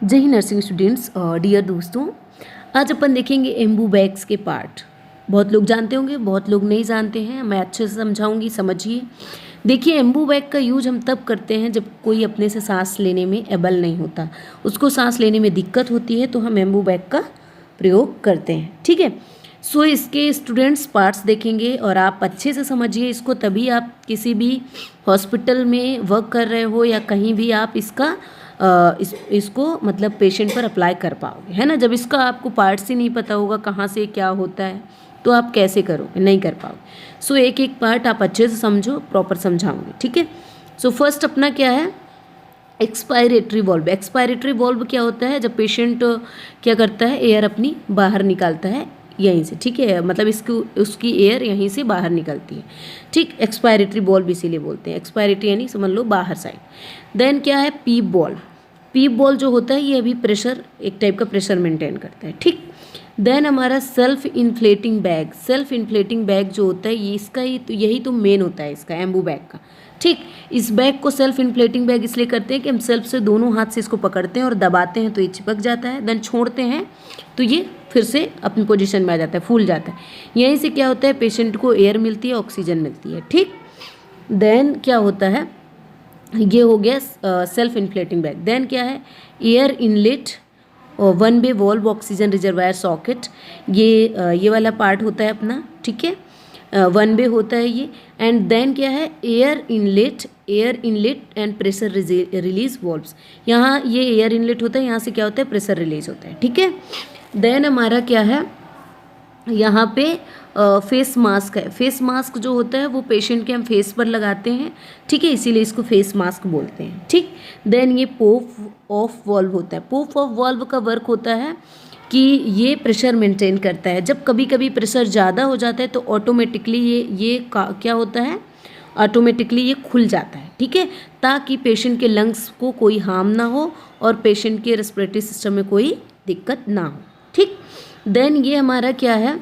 जय Hind nursing students. Dear दोस्तों, आज अपन देखेंगे एम्बू बैग्स के पार्ट। बहुत लोग जानते होंगे, बहुत लोग नहीं जानते हैं। मैं अच्छे से समझाऊंगी, समझिए। देखिए, एम्बू बैग का यूज हम तब करते हैं जब कोई अपने से सांस लेने में एबल नहीं होता, उसको सांस लेने में दिक्कत होती है, तो हम एम्बू बैग का प्रयोग करते हैं। ठीक है। सो इसके स्टूडेंट्स पार्ट्स देखेंगे और आप अच्छे से समझिए इसको, तभी आप किसी भी हॉस्पिटल में वर्क कर रहे हो या कहीं भी आप इसका इसको मतलब पेशेंट पर अप्लाई कर पाओगे, है ना। जब इसका आपको पार्ट्स ही नहीं पता होगा कहाँ से क्या होता है, तो आप कैसे करोगे, नहीं कर पाओगे। सो एक एक पार्ट आप अच्छे से समझो, प्रॉपर समझाऊंगी, ठीक है। सो फर्स्ट अपना क्या है, एक्सपायरेटरी वॉल्व। एक्सपायरेटरी वॉल्व क्या होता है, जब पेशेंट क्या करता है, एयर अपनी बाहर निकालता है यहीं से, ठीक है, मतलब इसकी उसकी एयर यहीं से बाहर निकलती है, ठीक। एक्सपायरेटरी वॉल्व इसीलिए बोलते हैं, एक्सपायरेटरी यानी समझ लो बाहर साइड। देन क्या है, पीप वॉल्व। पीप वॉल्व जो होता है ये अभी प्रेशर, एक टाइप का प्रेशर मेंटेन करता है, ठीक। देन हमारा self inflating bag. Self inflating bag जो होता है ये इसका ही तो यही तो मेन होता है इसका, एम्बू बैग का, ठीक। इस बैग को सेल्फ इन्फ्लेटिंग बैग इसलिए करते हैं कि हम सेल्फ से दोनों हाथ से इसको पकड़ते हैं और दबाते हैं तो ये चिपक जाता है, देन छोड़ते हैं तो ये फिर से अपनी पोजीशन में आ जाता है, फूल जाता है। यहीं से क्या होता है, पेशेंट को एयर मिलती है, ऑक्सीजन मिलती है, ठीक। देन क्या होता है, ये हो गया सेल्फ इन्फ्लेटिंग बैग। देन क्या है, एयर इनलेट और one way valve oxygen reservoir socket. ये वाला पार्ट होता है अपना, ठीक है, वन वे होता है ये। एंड देन क्या है, air inlet and pressure release valves. यहाँ ये एयर इनलेट होता है, यहाँ से क्या होता है, प्रेशर रिलीज होता है, ठीक है। देन हमारा क्या है, यहाँ पे फेस मास्क है। फेस मास्क जो होता है वो पेशेंट के हम फेस पर लगाते हैं, ठीक है, इसीलिए इसको फेस मास्क बोलते हैं, ठीक। देन ये पोप ऑफ वॉल्व होता है। पोप ऑफ वॉल्व का वर्क होता है कि ये प्रेशर मेंटेन करता है। जब कभी कभी प्रेशर ज़्यादा हो जाता है तो ऑटोमेटिकली क्या होता है, ऑटोमेटिकली ये खुल जाता है, ठीक है, ताकि पेशेंट के लंग्स को कोई हार्म ना हो और पेशेंट के रेस्पिरेटरी सिस्टम में कोई दिक्कत ना हो, ठीक। देन ये हमारा क्या है,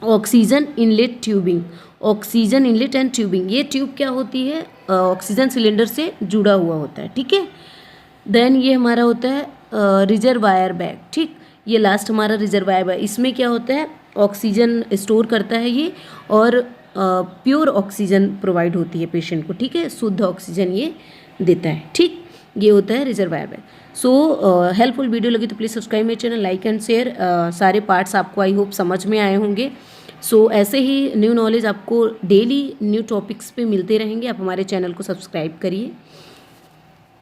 oxygen inlet tubing. Oxygen inlet and tubing, ये ट्यूब क्या होती है, ऑक्सीजन सिलेंडर से जुड़ा हुआ होता है, ठीक है। देन ये हमारा होता है रिजर्वायर बैग, ठीक। ये लास्ट हमारा रिजर्वायर बैग, इसमें क्या होता है, ऑक्सीजन स्टोर करता है ये, और प्योर ऑक्सीजन प्रोवाइड होती है पेशेंट को, ठीक है, शुद्ध ऑक्सीजन ये देता है, ठीक। ये होता है reservoir bag. So helpful video लगी तो प्लीज़ सब्सक्राइब मेरे चैनल, लाइक एंड शेयर। सारे पार्ट्स आपको आई होप समझ में आए होंगे। सो ऐसे ही न्यू नॉलेज आपको डेली न्यू टॉपिक्स पे मिलते रहेंगे। आप हमारे चैनल को सब्सक्राइब करिए।